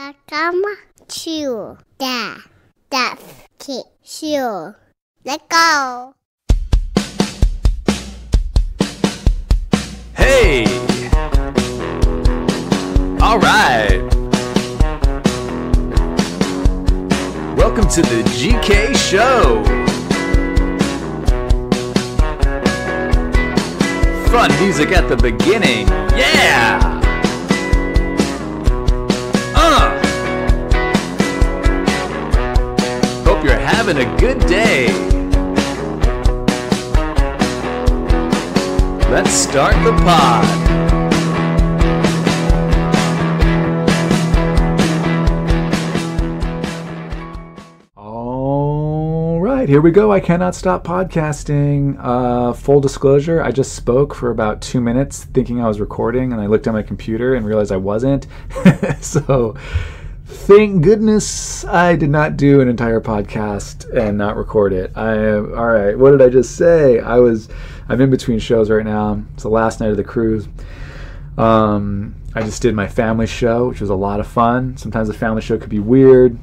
Welcome to the Duff Kid Show. Let's go. Hey! All right. Welcome to the GK Show. Fun music at the beginning. Yeah! Hope you're having a good day. Let's start the pod. All right, here we go. I cannot stop podcasting. Full disclosure, I just spoke for about 2 minutes thinking I was recording, and I looked at my computer and realized I wasn't. So thank goodness I did not do an entire podcast and not record it. All right, what did I just say? I'm in between shows right now. It's the last night of the cruise. I just did my family show, which was a lot of fun. Sometimes the family show could be weird.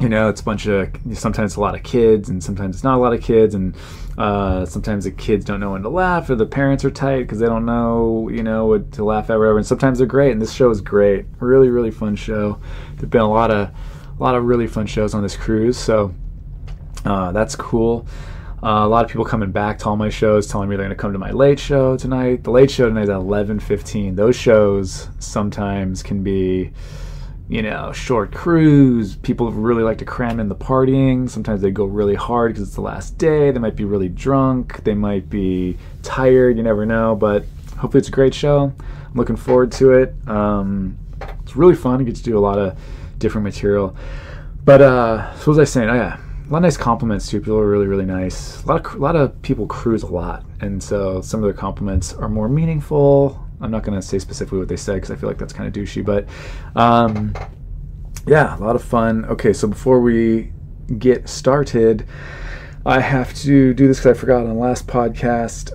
You know, it's sometimes it's a lot of kids, and sometimes it's not a lot of kids, and sometimes the kids don't know when to laugh, or the parents are tight because they don't know, what to laugh at, whatever. And sometimes they're great, and this show is great. Really, really fun show. There've been a lot of really fun shows on this cruise, so that's cool. A lot of people coming back to all my shows, telling me they're going to come to my late show tonight. The late show tonight is at 11:15. Those shows sometimes can be, short cruise. People really like to cram in the partying. Sometimes they go really hard because it's the last day. They might be really drunk. They might be tired. You never know. But hopefully it's a great show. I'm looking forward to it. It's really fun. I get to do a lot of different material. But so what was I saying? Oh, yeah. A lot of nice compliments too. People are really, really nice. A lot of people cruise a lot, and so some of their compliments are more meaningful. I'm not going to say specifically what they said because I feel like that's kind of douchey, but yeah, a lot of fun. Okay, so before we get started, I have to do this because I forgot on the last podcast.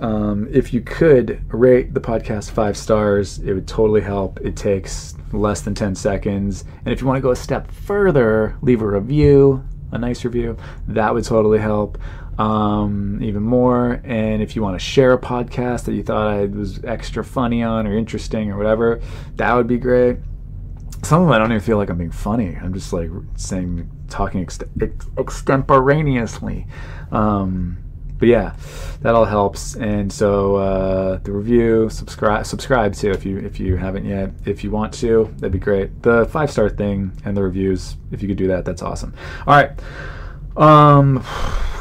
If you could rate the podcast 5 stars, it would totally help. It takes less than 10 seconds. And if you want to go a step further, leave a review. A nice review, that would totally help even more. And if you want to share a podcast that you thought I was extra funny on or interesting or whatever, that would be great. Some of them I don't even feel like I'm being funny. I'm just like talking extemporaneously. But yeah, that all helps. And so the review, subscribe too if you haven't yet. If you want to, that'd be great. The 5-star thing and the reviews, if you could do that, that's awesome. All right.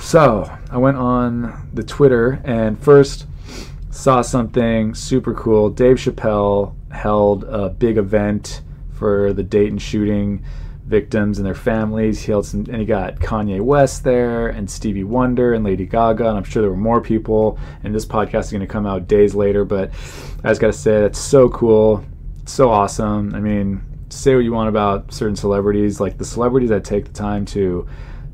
So I went on the Twitter and first saw something super cool. Dave Chappelle held a big event for the Dayton shooting victims and their families. He got Kanye West there and Stevie Wonder and Lady Gaga, and I'm sure there were more people, and this podcast is going to come out days later, but I just got to say that's so cool. It's so awesome. I mean, say what you want about certain celebrities, like the celebrities that take the time to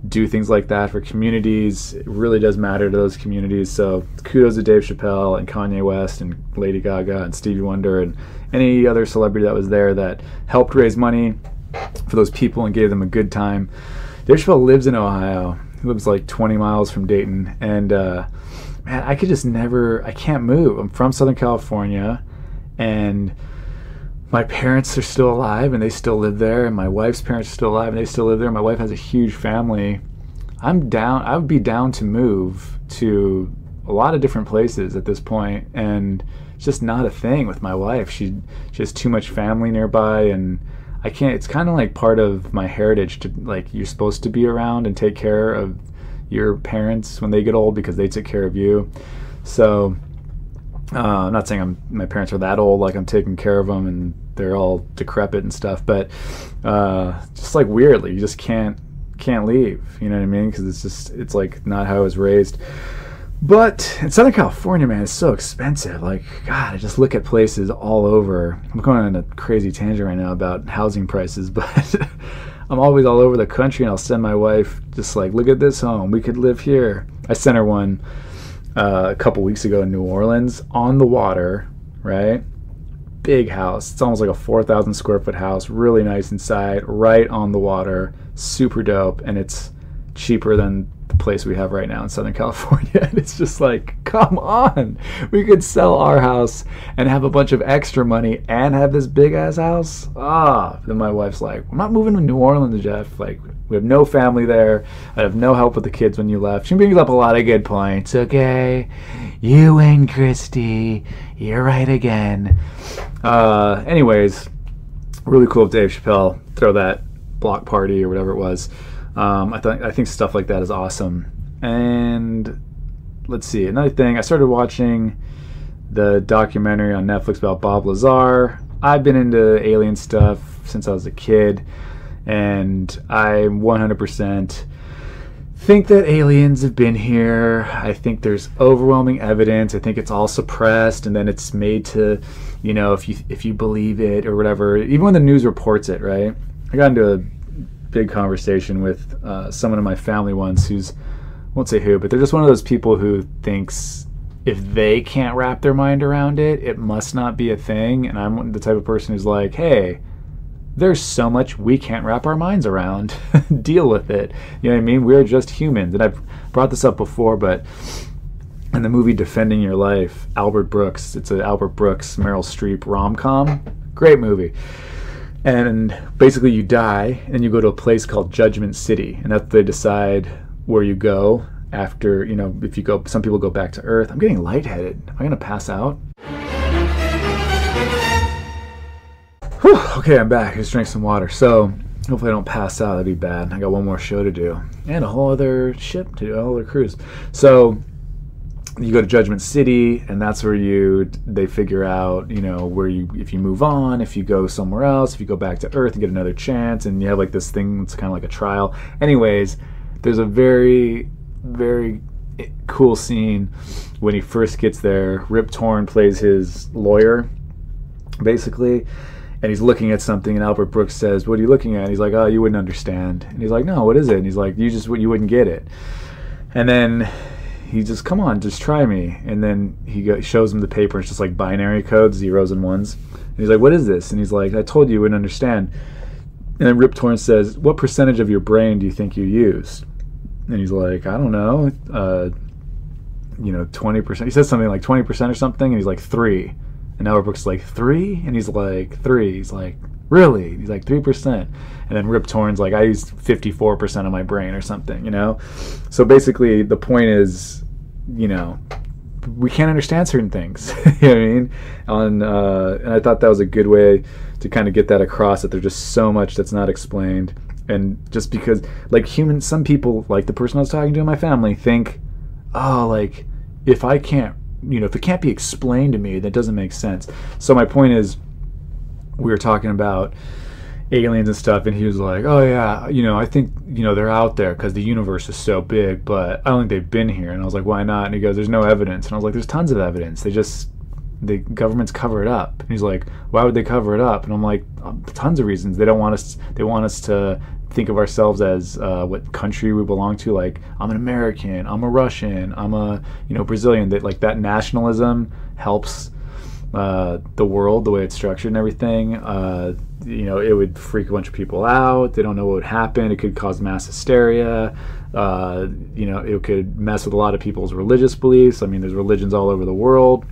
do things like that for communities, it really does matter to those communities. So kudos to Dave Chappelle and Kanye West and Lady Gaga and Stevie Wonder and any other celebrity that was there that helped raise money for those people and gave them a good time. Dave Chappelle lives in Ohio. He lives like 20 miles from Dayton, and man, I can't move. I'm from Southern California, and my parents are still alive and they still live there, and my wife's parents are still alive and they still live there. My wife has a huge family. I would be down to move to a lot of different places at this point, and it's just not a thing with my wife. She has too much family nearby, and I can't. It's kind of like part of my heritage to, like, you're supposed to be around and take care of your parents when they get old because they took care of you. So I'm not saying my parents are that old, like I'm taking care of them and they're all decrepit and stuff, but just like weirdly, you just can't leave. You know what I mean? Because it's like not how I was raised. But in Southern California, man, it's so expensive. Like, God, I just look at places all over. I'm going on a crazy tangent right now about housing prices, but I'm always all over the country, and I'll send my wife just like, look at this home. We could live here. I sent her one a couple weeks ago in New Orleans on the water, right? big house. It's almost like a 4,000 square foot house, really nice inside, right on the water, super dope, and it's cheaper than the place we have right now in Southern California. And it's just like, come on, we could sell our house and have a bunch of extra money and have this big ass house. Then my wife's like, I'm not moving to New Orleans, Jeff. Like, we have no family there. I have no help with the kids when you left. She brings up a lot of good points. Okay, you win, Christy. You're right again. Anyways, really cool of Dave Chappelle. Throw that block party or whatever it was. I think stuff like that is awesome. And let's see, another thing, I started watching the documentary on Netflix about Bob Lazar. I've been into alien stuff since I was a kid, and I 100% think that aliens have been here. I think there's overwhelming evidence. I think it's all suppressed, and then it's made to, if you believe it or whatever, even when the news reports it, right? I got into a big conversation with someone in my family once who's, won't say who, but they're just one of those people who thinks if they can't wrap their mind around it, it must not be a thing. And I'm the type of person who's like, hey, there's so much we can't wrap our minds around. Deal with it. You know what I mean? We're just humans. And I've brought this up before, but in the movie Defending Your Life, Albert Brooks, it's an Albert Brooks, Meryl Streep rom-com. Great movie. And basically you die and you go to a place called Judgment City, and that's they decide where you go after, if you go, some people go back to Earth. I'm getting lightheaded. Am I going to pass out? Whew, okay, I'm back. I just drank some water. So hopefully I don't pass out. That'd be bad. I got one more show to do and a whole other ship to do, a whole other cruise. So you go to Judgment City, and that's where they figure out, if you move on, if you go somewhere else, if you go back to Earth and get another chance, and you have like this thing that's kind of like a trial. Anyways, there's a very, very cool scene when he first gets there. Rip Torn plays his lawyer, basically, and he's looking at something, and Albert Brooks says, "What are you looking at?" And he's like, "Oh, you wouldn't understand." And he's like, "No, what is it?" And he's like, you wouldn't get it." And then he just, come on, just try me. And then he shows him the paper. It's just like binary code, zeros and ones. And he's like, what is this? And he's like, I told you wouldn't understand. And then Rip Torn says, what percentage of your brain do you think you use? And he's like, I don't know, 20%. He says something like 20% or something. And he's like, 3. And Albert Brooks is like, 3? And he's like, 3. He's like, really? He's like, 3%. And then Rip Torn's like, I use 54% of my brain or something, So basically the point is, we can't understand certain things. You know what I mean? And I thought that was a good way to kind of get that across, that there's just so much that's not explained. And just because, like, some people, like the person I was talking to in my family, think, if I can't, if it can't be explained to me, that doesn't make sense. So my point is, we were talking about aliens and stuff, and he was like, oh yeah, I think, they're out there because the universe is so big, but I don't think they've been here. And I was like, why not? And he goes, there's no evidence. And I was like, there's tons of evidence. The governments cover it up. And he's like, why would they cover it up? And I'm like, tons of reasons. They want us to think of ourselves as what country we belong to. Like, I'm an American, I'm a Russian, I'm a Brazilian. That nationalism helps the world, the way it's structured and everything. It would freak a bunch of people out. They don't know what would happen. It could cause mass hysteria. It could mess with a lot of people's religious beliefs. I mean, there's religions all over the world,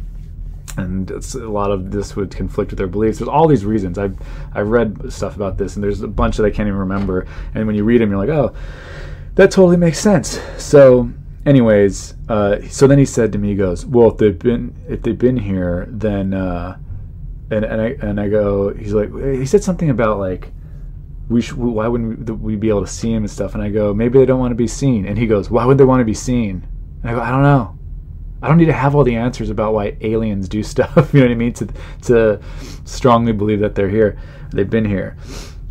and a lot of this would conflict with their beliefs. There's all these reasons. I've read stuff about this, and there's a bunch that I can't even remember. And when you read them, you're like, oh, that totally makes sense. So anyways, so then he said to me, he goes, well, if they've been here, then and I go, he's like, he said something about like, why wouldn't we be able to see him and stuff? And I go, maybe they don't want to be seen. And he goes, why would they want to be seen? And I go, I don't know. I don't need to have all the answers about why aliens do stuff. You know what I mean? To strongly believe that they're here, they've been here.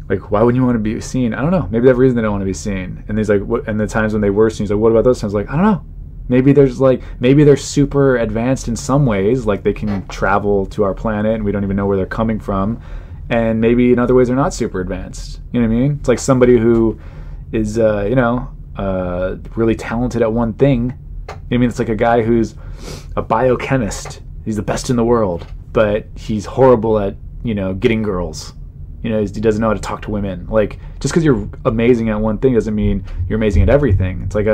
Like, why wouldn't you want to be seen? I don't know. Maybe they have a reason they don't want to be seen. And he's like, what? And the times when they were seen, he's like, what about those times? Like, I don't know. Maybe they're super advanced in some ways, like they can travel to our planet and we don't even know where they're coming from. And maybe in other ways they're not super advanced. You know what I mean? It's like somebody who is, really talented at one thing. I mean, it's like a guy who's a biochemist. He's the best in the world. but he's horrible at, getting girls. He doesn't know how to talk to women. Like, just because you're amazing at one thing doesn't mean you're amazing at everything. It's like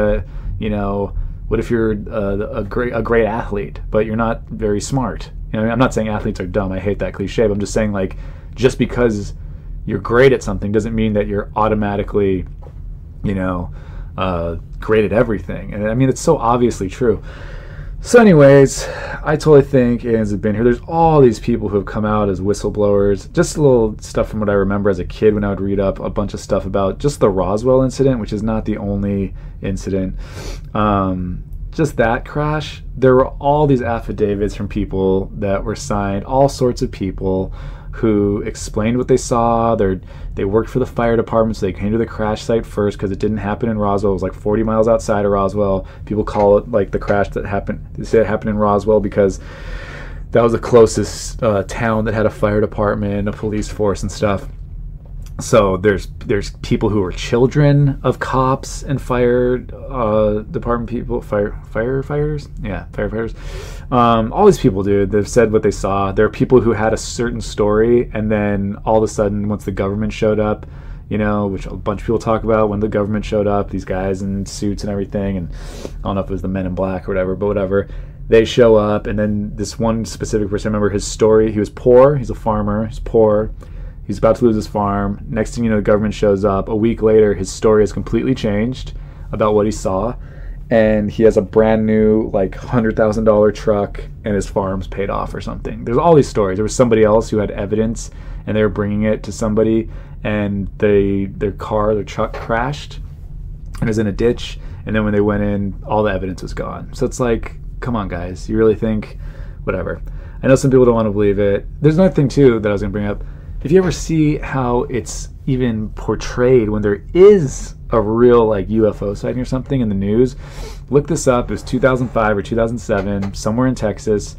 what if you're a great athlete, but you're not very smart? I'm not saying athletes are dumb. I hate that cliche. But I'm just saying, like, just because you're great at something doesn't mean that you're automatically, great at everything. And I mean, it's so obviously true. So anyways, I totally think aliens have been here. There's all these people who have come out as whistleblowers. Just a little stuff from what I remember as a kid when I would read up a bunch of stuff about just the Roswell incident, which is not the only incident. Just that crash. There were all these affidavits from people that were signed, all sorts of people who explained what they saw. They worked for the fire department, so they came to the crash site first because it didn't happen in Roswell. It was like 40 miles outside of Roswell. People call it like the crash that happened. They say it happened in Roswell because that was the closest town that had a fire department, a police force, and stuff. So there's people who are children of cops and fire department people, firefighters. All these people, dude, they've said what they saw. There are people who had a certain story, and then all of a sudden, once the government showed up, which a bunch of people talk about, when the government showed up, these guys in suits and everything, and I don't know if it was the Men in Black or whatever, but whatever. They show up, and then this one specific person, I remember his story. He was poor. He's a farmer. He's poor. He's about to lose his farm. Next thing you know, the government shows up. A week later, his story has completely changed about what he saw. And he has a brand new, like, $100,000 truck, and his farm's paid off or something. There's all these stories. There was somebody else who had evidence, and they were bringing it to somebody, and their truck crashed and was in a ditch. And then when they went in, all the evidence was gone. So it's like, come on, guys. You really think? Whatever. I know some people don't want to believe it. There's another thing, too, that I was going to bring up. If you ever see how it's even portrayed when there is a real like UFO sighting or something in the news, look this up. It was 2005 or 2007, somewhere in Texas.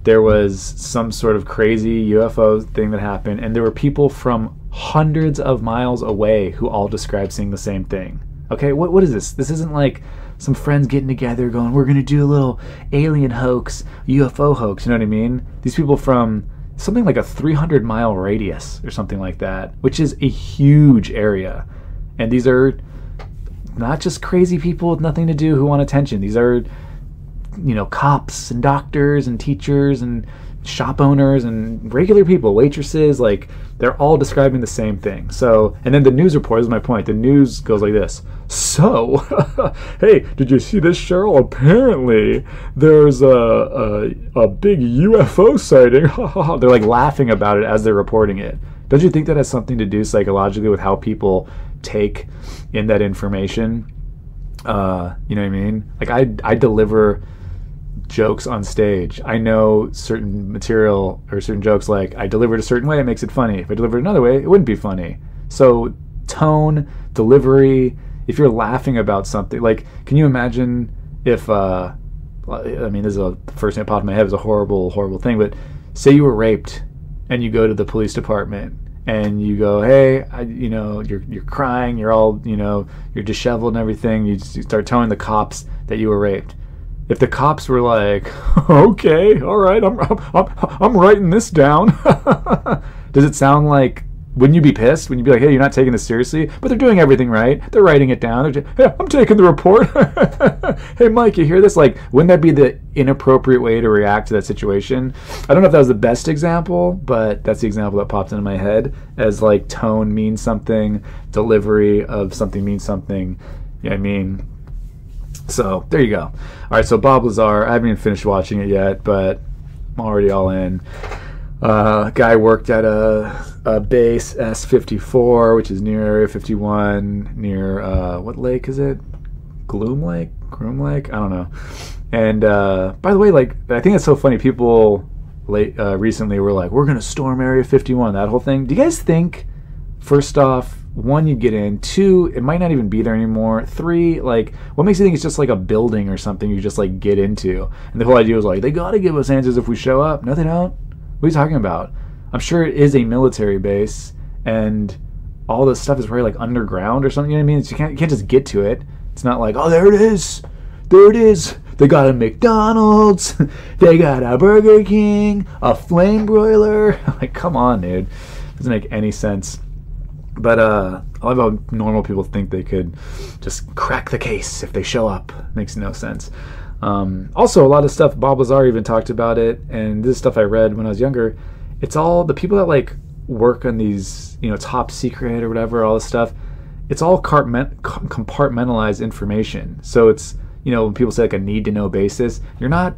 There was some sort of crazy UFO thing that happened, and there were people from hundreds of miles away who all described seeing the same thing. Okay, what is this? This isn't like some friends getting together going, we're going to do a little alien hoax, UFO hoax, you know what I mean? These people from something like a 300-mile radius or something like that, which is a huge area. And these are not just crazy people with nothing to do who want attention. These are, cops and doctors and teachers and shop owners and regular people, waitresses, like they're all describing the same thing. So, and then the news report, this is my point. The news goes like this. So, hey, did you see this, Cheryl? Apparently there's a big UFO sighting. They're like laughing about it as they're reporting it. Don't you think that has something to do psychologically with how people take in that information? You know what I mean? Like I deliver jokes on stage. I know certain material or certain jokes, like I deliver it a certain way, it makes it funny. If I deliver it another way, it wouldn't be funny. So tone, delivery, if you're laughing about something, like, can you imagine if, this is the first thing that popped in my head, is a horrible, horrible thing, but say you were raped and you go to the police department and you go, hey, you're crying, you're all, you're disheveled and everything. You start telling the cops that you were raped. If the cops were like, okay, all right, I'm writing this down. Does it sound like, wouldn't you be pissed? Wouldn't you be like, hey, you're not taking this seriously? But they're doing everything right. They're writing it down. Hey, I'm taking the report. Hey, Mike, you hear this? Like, wouldn't that be the inappropriate way to react to that situation? I don't know if that was the best example, but that's the example that popped into my head as like tone means something, delivery of something means something. You know what I mean? So there you go. All right, so Bob Lazar, I haven't even finished watching it yet, but I'm already all in. Guy worked at a base S-54, which is near Area 51, near what lake is it? Groom Lake? I don't know. And by the way, like, I think it's so funny. People recently were like, "We're gonna storm Area 51." That whole thing. Do you guys think? First off, 1, you get in. 2, it might not even be there anymore. 3, like, what makes you think it's just like a building or something you just like get into? And the whole idea was like, they gotta give us answers if we show up. No, they don't. What are you talking about? I'm sure it is a military base, and all this stuff is probably like underground or something. You know what I mean? You can't just get to it. It's not like, oh, there it is. There it is. They got a McDonald's, they got a Burger King, a flame broiler. Like, come on, dude. Doesn't make any sense. But I love how normal people think they could just crack the case if they show up. Makes no sense. Also, a lot of stuff, Bob Lazar even talked about it, and this is stuff I read when I was younger. It's all the people that like work on these, top secret or whatever, all this stuff. It's all compartmentalized information. So it's, when people say like a need to know basis, you're not,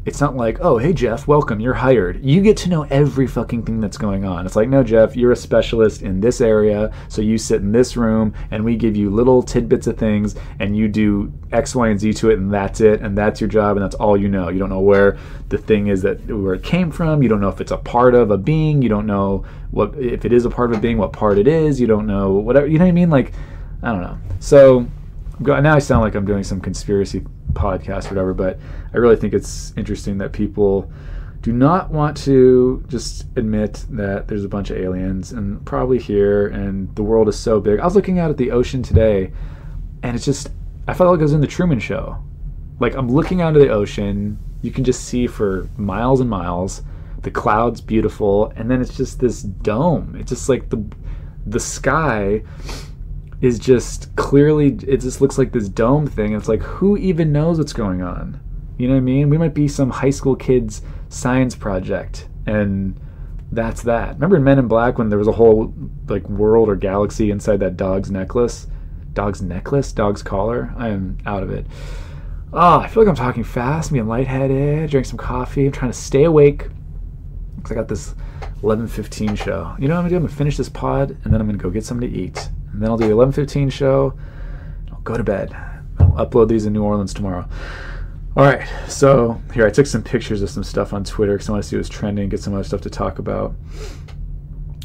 it's not like, oh, hey, Jeff, welcome, you're hired. You get to know every fucking thing that's going on. It's like, no, Jeff, you're a specialist in this area, so you sit in this room, and we give you little tidbits of things, and you do X, Y, and Z to it, and that's it, and that's your job, and that's all you know. You don't know where the thing is, where it came from. You don't know if it's a part of a being. You don't know if it is a part of a being, what part it is. You don't know whatever. You know what I mean? Like, I don't know. So now I sound like I'm doing some conspiracy podcast or whatever, but I really think it's interesting that people do not want to just admit that there's a bunch of aliens and probably here, and the world is so big. I was looking out at the ocean today, and it's just, I felt like I was in the Truman Show. Like, I'm looking out into the ocean, you can just see for miles and miles, the clouds beautiful, and then it's just this dome. It's just like the sky is just clearly, it just looks like this dome thing. It's like, who even knows what's going on? You know what I mean? We might be some high school kid's science project, and that's that. Remember in Men in Black when there was a whole like world or galaxy inside that dog's necklace? Dog's collar? I am out of it. Oh, I feel like I'm talking fast. I'm being lightheaded. Drink some coffee. I'm trying to stay awake because I got this 11:15 show. You know what I'm gonna do? I'm gonna finish this pod, and then I'm gonna go get something to eat. And then I'll do the 11:15 show. I'll go to bed. I'll upload these in New Orleans tomorrow. All right, so here I took some pictures of some stuff on Twitter because I want to see what's trending, get some other stuff to talk about.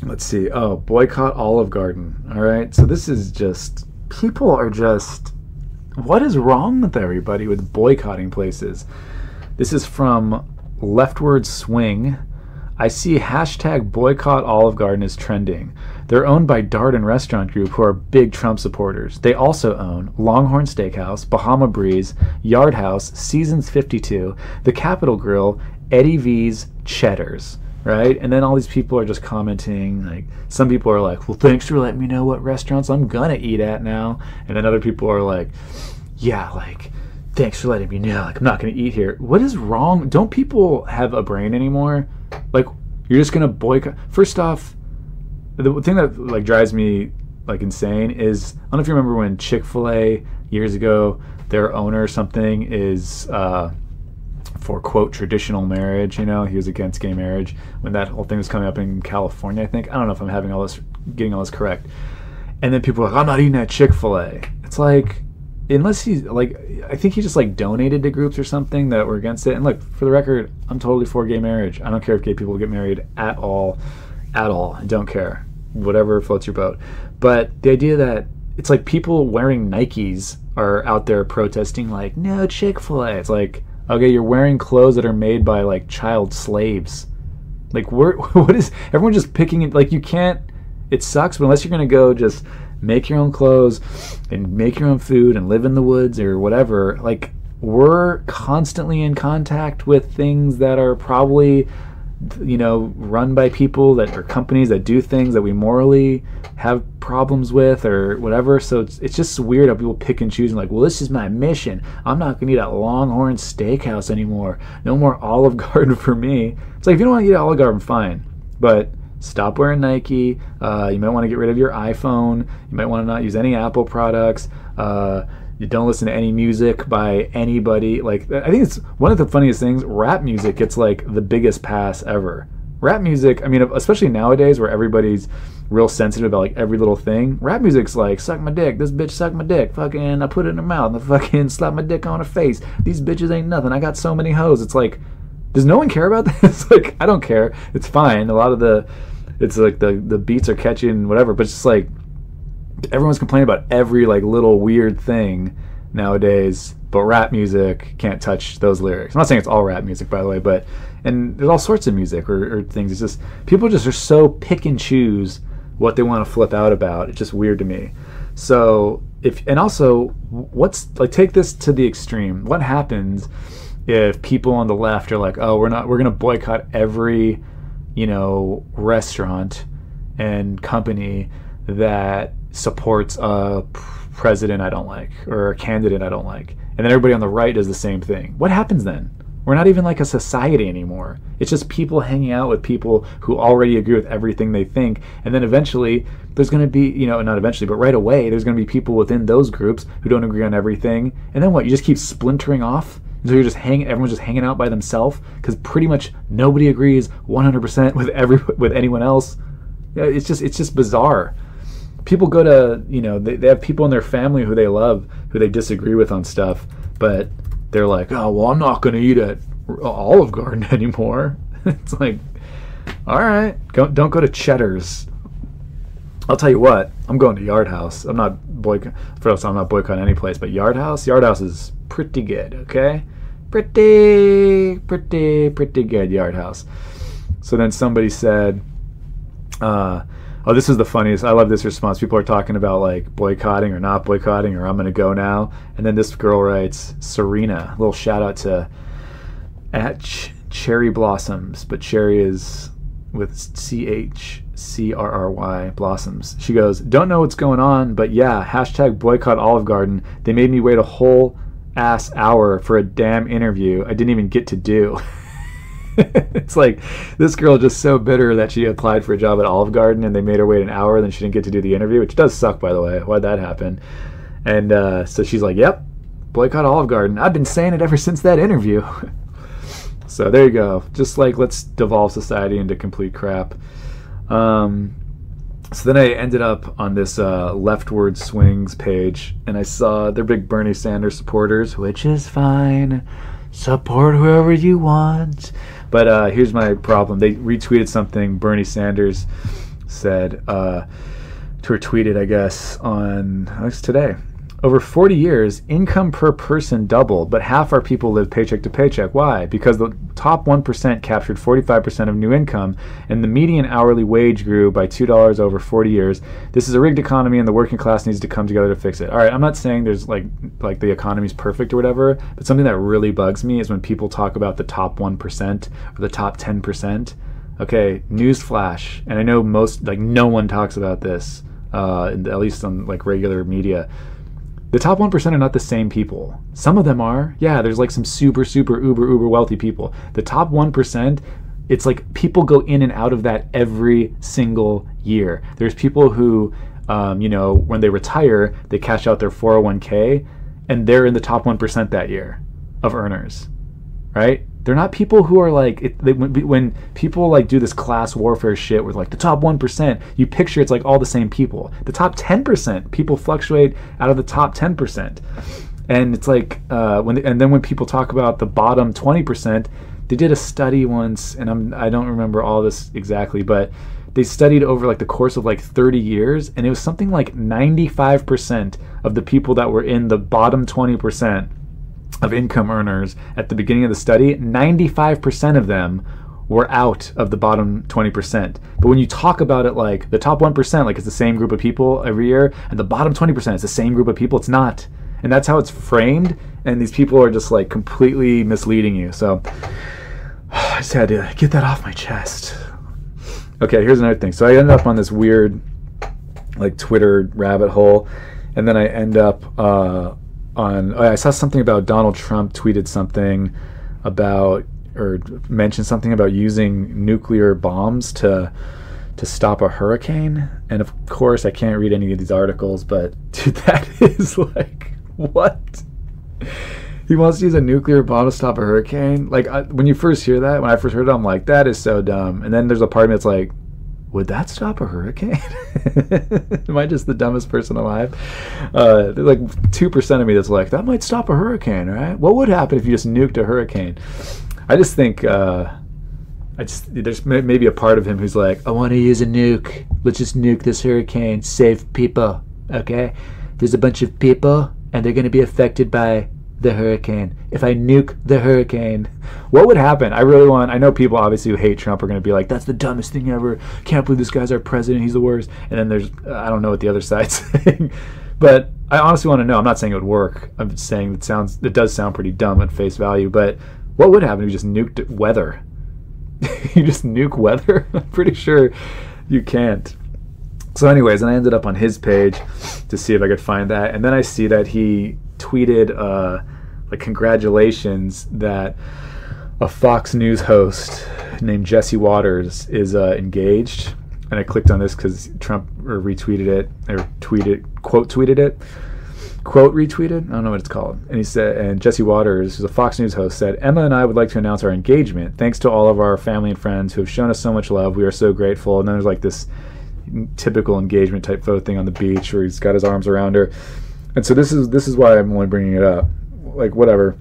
Let's see. Oh, boycott Olive Garden. All right, so this is just, people are just, what is wrong with everybody with boycotting places? This is from Leftward Swing. I see hashtag boycott Olive Garden is trending. They're owned by Darden Restaurant Group, who are big Trump supporters. They also own Longhorn Steakhouse, Bahama Breeze, Yard House, Seasons 52, The Capitol Grill, Eddie V's, Cheddar's, right? And then all these people are just commenting. Like, some people are like, well, thanks for letting me know what restaurants I'm gonna eat at now. And then other people are like, yeah, like, thanks for letting me know. Like, I'm not gonna eat here. What is wrong? Don't people have a brain anymore? Like, you're just gonna boycott? First off, the thing that like drives me like insane is, I don't know if you remember when Chick-fil-A years ago, their owner or something is for quote traditional marriage. He was against gay marriage when that whole thing was coming up in California, I think. I don't know if I'm getting all this correct. And then people are like, I'm not eating at Chick-fil-A. It's like, unless he's like, I think he just like donated to groups or something that were against it. And look, for the record, I'm totally for gay marriage. I don't care if gay people get married at all. I don't care. Whatever floats your boat. But the idea that it's like people wearing Nikes are out there protesting like, no Chick-fil-A. It's like, okay, you're wearing clothes that are made by like child slaves. Like, what is everyone just picking it? Like, you can't, it sucks, but unless you're going to go just make your own clothes and make your own food and live in the woods or whatever, like, we're constantly in contact with things that are probably, run by people that are companies that do things that we morally have problems with or whatever. So it's just weird how people pick and choose and like, well, this is my mission. I'm not going to eat at Longhorn Steakhouse anymore. No more Olive Garden for me. It's like, if you don't want to eat at Olive Garden, fine. But stop wearing Nike. You might want to get rid of your iPhone. You might want to not use any Apple products. You don't listen to any music by anybody. Like, I think it's one of the funniest things. Rap music gets like the biggest pass ever. Rap music, I mean, especially nowadays where everybody's real sensitive about like every little thing. Rap music's like, suck my dick. This bitch sucked my dick. Fucking, I put it in her mouth. And I fucking slap my dick on her face. These bitches ain't nothing. I got so many hoes. It's like, does no one care about this? Like, I don't care. It's fine. A lot of it's like the beats are catchy and whatever, but it's just like, everyone's complaining about every like little weird thing nowadays, but rap music can't touch those lyrics. I'm not saying it's all rap music, by the way, and there's all sorts of music or things. It's just, people just are so pick and choose what they want to flip out about. It's just weird to me. So and also, what's like, take this to the extreme. What happens if people on the left are like, oh, we're going to boycott every, restaurant and company that supports a president I don't like or a candidate I don't like, and then everybody on the right does the same thing? What happens then? We're not even like a society anymore. It's just people hanging out with people who already agree with everything they think. And then eventually there's going to be, not eventually, but right away, there's going to be people within those groups who don't agree on everything. And then what? You just keep splintering off? So everyone's just hanging out by themselves because pretty much nobody agrees 100% with anyone else. Yeah, it's just bizarre. People go to, they have people in their family who they love, who they disagree with on stuff, but they're like, oh, well, I'm not going to eat at Olive Garden anymore. It's like, all right, don't go to Cheddar's. I'll tell you what, I'm going to Yard House. I'm not boycotting any place, but Yard House is pretty good, okay? Pretty good, Yard House. So then somebody said, oh, this is the funniest. I love this response. People are talking about like boycotting or not boycotting or I'm going to go now. And then this girl writes, Serena, a little shout out to @Cherry Blossoms, but Cherry is with CHCRRY Blossoms. She goes, don't know what's going on, but yeah, #boycott Olive Garden. They made me wait a whole ass hour for a damn interview I didn't even get to do. It's like this girl just so bitter that she applied for a job at Olive Garden and they made her wait an hour and then she didn't get to do the interview, which does suck, by the way. Why'd that happen? And so she's like, yep, boycott Olive Garden. I've been saying it ever since that interview. So there you go. Just like, let's devolve society into complete crap. So then I ended up on this Leftward Swings page and I saw they're big Bernie Sanders supporters, which is fine. Support whoever you want. But here's my problem. They retweeted something Bernie Sanders said, tweeted, I guess, today. Over 40 years, income per person doubled, but half our people live paycheck to paycheck. Why? Because the top 1% captured 45% of new income, and the median hourly wage grew by $2 over 40 years. This is a rigged economy, and the working class needs to come together to fix it. All right, I'm not saying there's like the economy's perfect or whatever, but something that really bugs me is when people talk about the top 1% or the top 10%. Okay, newsflash, and I know no one talks about this, at least on like regular media. The top 1% are not the same people. Some of them are. Yeah, there's like some super, uber wealthy people. The top 1%, it's like people go in and out of that every single year. There's people who, when they retire, they cash out their 401k, and they're in the top 1% that year of earners, right? They're not people who are like, when people like do this class warfare shit with like the top 1%, you picture it's like all the same people. The top 10%, people fluctuate out of the top 10%. And it's like, when people talk about the bottom 20%, they did a study once, and I don't remember all this exactly, but they studied over like the course of like 30 years, and it was something like 95% of the people that were in the bottom 20% of income earners at the beginning of the study, 95% of them were out of the bottom 20%. But when you talk about it like the top 1%, like it's the same group of people every year, and the bottom 20% is the same group of people, it's not. And that's how it's framed, and these people are just like completely misleading you. So I just had to get that off my chest. Okay, here's another thing. So I ended up on this weird like Twitter rabbit hole, and then I end up I saw something about Donald Trump tweeted something about, or mentioned something about using nuclear bombs to stop a hurricane. And of course I can't read any of these articles, but dude, that is like, what? He wants to use a nuclear bomb to stop a hurricane? Like, when you first hear that, when I first heard it, I'm like, that is so dumb. And then there's a part of me that's like, would that stop a hurricane? Am I just the dumbest person alive? There's like 2% of me that's like, that might stop a hurricane, right? What would happen if you just nuked a hurricane? I just think, there's maybe a part of him who's like, I want to use a nuke. Let's just nuke this hurricane. Save people, okay? There's a bunch of people, and they're going to be affected by the hurricane. If I nuke the hurricane, what would happen? I know people obviously who hate Trump are going to be like, that's the dumbest thing ever. Can't believe this guy's our president. He's the worst. And then there's, I don't know what the other side's saying. But I honestly want to know. I'm not saying it would work. I'm just saying it does sound pretty dumb at face value. But what would happen if you just nuked weather? You just nuke weather? I'm pretty sure you can't. So anyways, and I ended up on his page to see if I could find that. And then I see that he tweeted like congratulations that a Fox News host named Jesse Waters is engaged. And I clicked on this because Trump retweeted it, or quote retweeted. I don't know what it's called. And he said, and Jesse Waters, who's a Fox News host, said, "Emma and I would like to announce our engagement. Thanks to all of our family and friends who have shown us so much love. We are so grateful." And then there's like this typical engagement type photo thing on the beach where he's got his arms around her. And so this is why I'm only bringing it up. Like, whatever.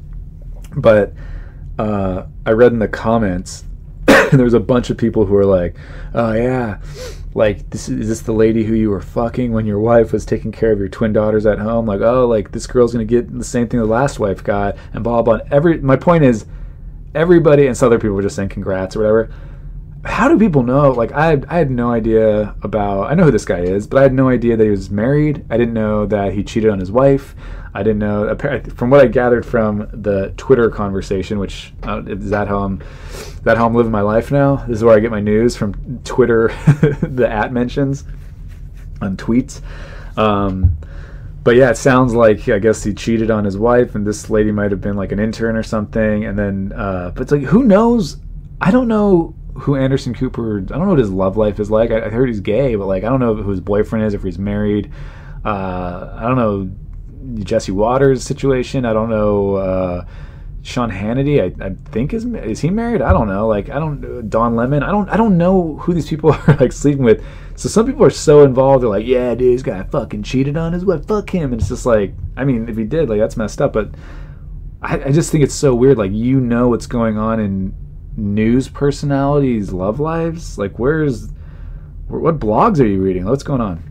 But I read in the comments, and there was a bunch of people who were like, "Oh yeah, like is this the lady who you were fucking when your wife was taking care of your twin daughters at home? Like, oh, like this girl's gonna get the same thing the last wife got," and blah blah. My point is, everybody, and some other people were just saying congrats or whatever. How do people know? Like, I had no idea about. I know who this guy is, but I had no idea that he was married. I didn't know that he cheated on his wife. I didn't know. From what I gathered from the Twitter conversation, which is that how I'm living my life now. This is where I get my news, from Twitter, the @ mentions on tweets. But yeah, it sounds like, I guess he cheated on his wife, and this lady might have been like an intern or something. And then, but it's like, who knows? I don't know who Anderson Cooper. I don't know what his love life is like. I heard he's gay, but like I don't know who his boyfriend is, if he's married. I don't know Jesse Waters' situation. I don't know Sean Hannity. I think is he married? I don't know. Like, I don't. Don Lemon. I don't know who these people are like sleeping with. So some people are so involved. They're like, yeah, dude, this guy fucking cheated on his wife. Fuck him. And it's just like, I mean, if he did, like, that's messed up. But I just think it's so weird. Like, you know what's going on in news personalities' love lives. Like, what blogs are you reading? What's going on?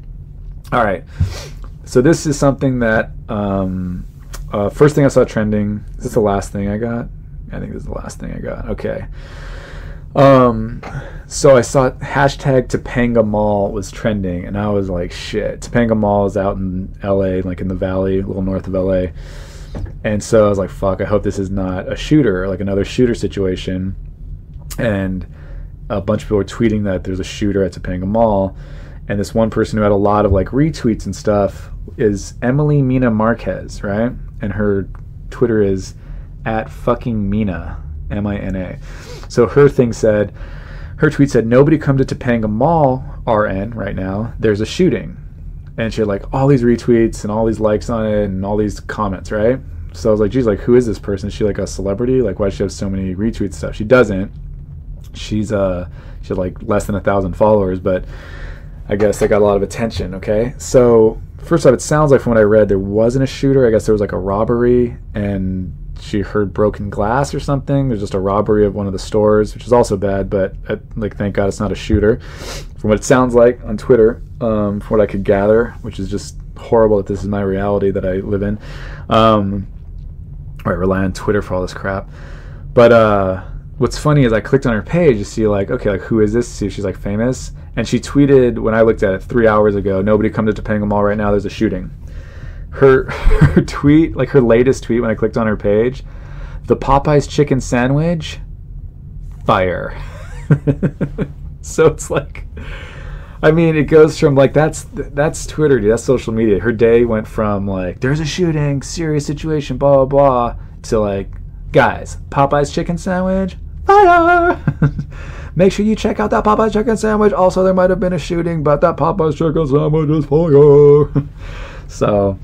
All right. So this is something that first thing I saw trending. Is this the last thing I got? I think this is the last thing I got. Okay. So I saw hashtag Topanga Mall was trending, and I was like, shit. Topanga Mall is out in LA, like in the valley, a little north of LA. And so I was like, fuck, I hope this is not a shooter, like another shooter situation. And a bunch of people were tweeting that there's a shooter at Topanga Mall. And this one person who had a lot of like retweets and stuff is Emily Mina Marquez, right? And her Twitter is @fuckingmina, MINA. So her tweet said, "Nobody come to Topanga Mall, RN, right now. There's a shooting." And she had like all these retweets and all these likes on it and all these comments, right? So I was like, geez, like, who is this person? Is she like a celebrity? Like, why does she have so many retweets and stuff? She doesn't. She had like less than 1,000 followers, but I guess they got a lot of attention, okay? So first off, it sounds like from what I read, there wasn't a shooter. I guess there was like a robbery, and she heard broken glass or something. There's just a robbery of one of the stores, which is also bad, but like, thank God it's not a shooter. From what it sounds like on Twitter, from what I could gather, which is just horrible that this is my reality that I live in. I rely on Twitter for all this crap. But what's funny is I clicked on her page to see like, okay, like, who is this? To see if she's like famous. And she tweeted, when I looked at it 3 hours ago, "Nobody come to Topanga Mall right now, there's a shooting." Her tweet, like her latest tweet when I clicked on her page, "The Popeyes chicken sandwich, fire." So it's like, I mean, it goes from like, that's Twitter, dude, that's social media. Her day went from like, there's a shooting, serious situation, blah, blah, blah, to like, guys, Popeyes chicken sandwich, fire. Make sure you check out that Popeyes chicken sandwich. Also, there might have been a shooting, but that Popeyes chicken sandwich is fire. So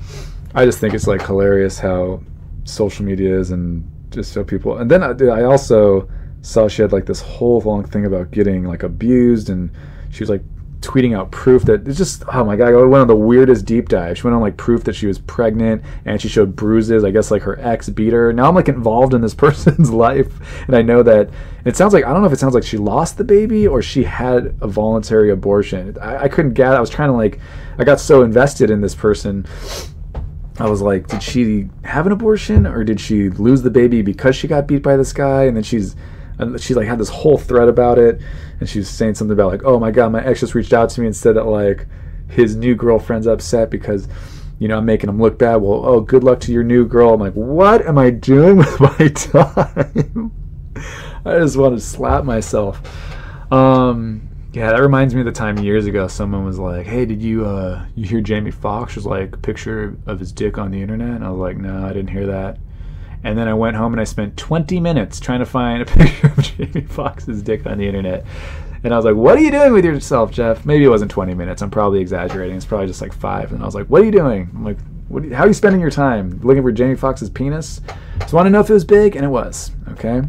I just think it's like hilarious how social media is, and just so people. And then I also saw she had like this whole long thing about getting like abused, and she was like tweeting out proof that it's just, oh my God, I went on the weirdest deep dive. She went on like proof that she was pregnant, and she showed bruises. I guess like her ex beat her. Now I'm like involved in this person's life, and I know that it sounds like, I don't know if it sounds like she lost the baby or she had a voluntary abortion. I couldn't get it. I was trying to like, I got so invested in this person. I was like, did she have an abortion, or did she lose the baby because she got beat by this guy? And then she's like had this whole thread about it, and she was saying something about like, oh my God, my ex just reached out to me and said that like his new girlfriend's upset because I'm making them look bad. Well, oh, good luck to your new girl. I'm like, what am I doing with my time? I just want to slap myself. Yeah, that reminds me of the time years ago someone was like, hey, did you hear Jamie Foxx was like a picture of his dick on the internet? And I was like, no, I didn't hear that. And then I went home and I spent 20 minutes trying to find a picture of Jamie Foxx's dick on the internet. And I was like, what are you doing with yourself, Jeff? Maybe it wasn't 20 minutes. I'm probably exaggerating. It's probably just like 5. And I was like, what are you doing? I'm like, how are you spending your time? Looking for Jamie Foxx's penis? Just want to know if it was big? And it was. Okay?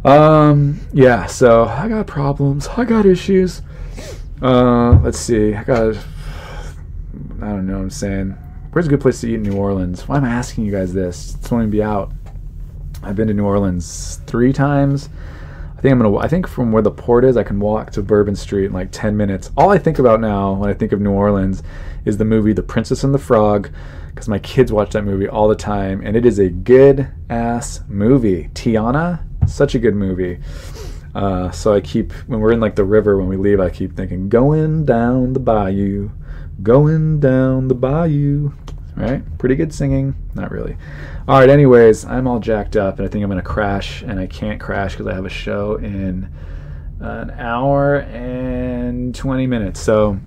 Yeah, so I got problems. I got issues. Let's see. I don't know what I'm saying. Where's a good place to eat in New Orleans? Why am I asking you guys this? It's only be out. I've been to New Orleans 3 times. I think from where the port is, I can walk to Bourbon Street in like 10 minutes. All I think about now when I think of New Orleans is the movie The Princess and the Frog, because my kids watch that movie all the time, and it is a good-ass movie. Tiana, such a good movie. So I keep, when we're in like the river, when we leave, I keep thinking, going down the bayou, going down the bayou. Right? Pretty good singing. Not really. All right, anyways, I'm all jacked up, and I think I'm going to crash, and I can't crash because I have a show in an hour and 20 minutes. So,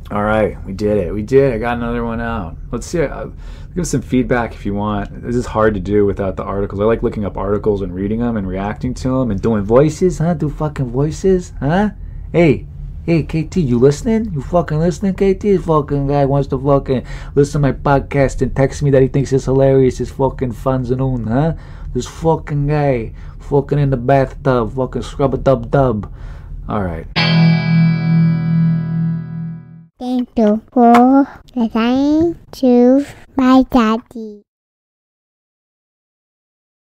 all right, we did it. We did. I got another one out. Let's see. Give us some feedback if you want. This is hard to do without the articles. I like looking up articles and reading them and reacting to them and doing voices, huh? Do fucking voices, huh? Hey, KT, you listening? You fucking listening, KT? This fucking guy wants to fucking listen to my podcast and text me that he thinks it's hilarious. It's fucking fun, huh? This fucking guy, fucking in the bathtub, fucking scrub-a-dub-dub. All right. Thank you for listening to my daddy.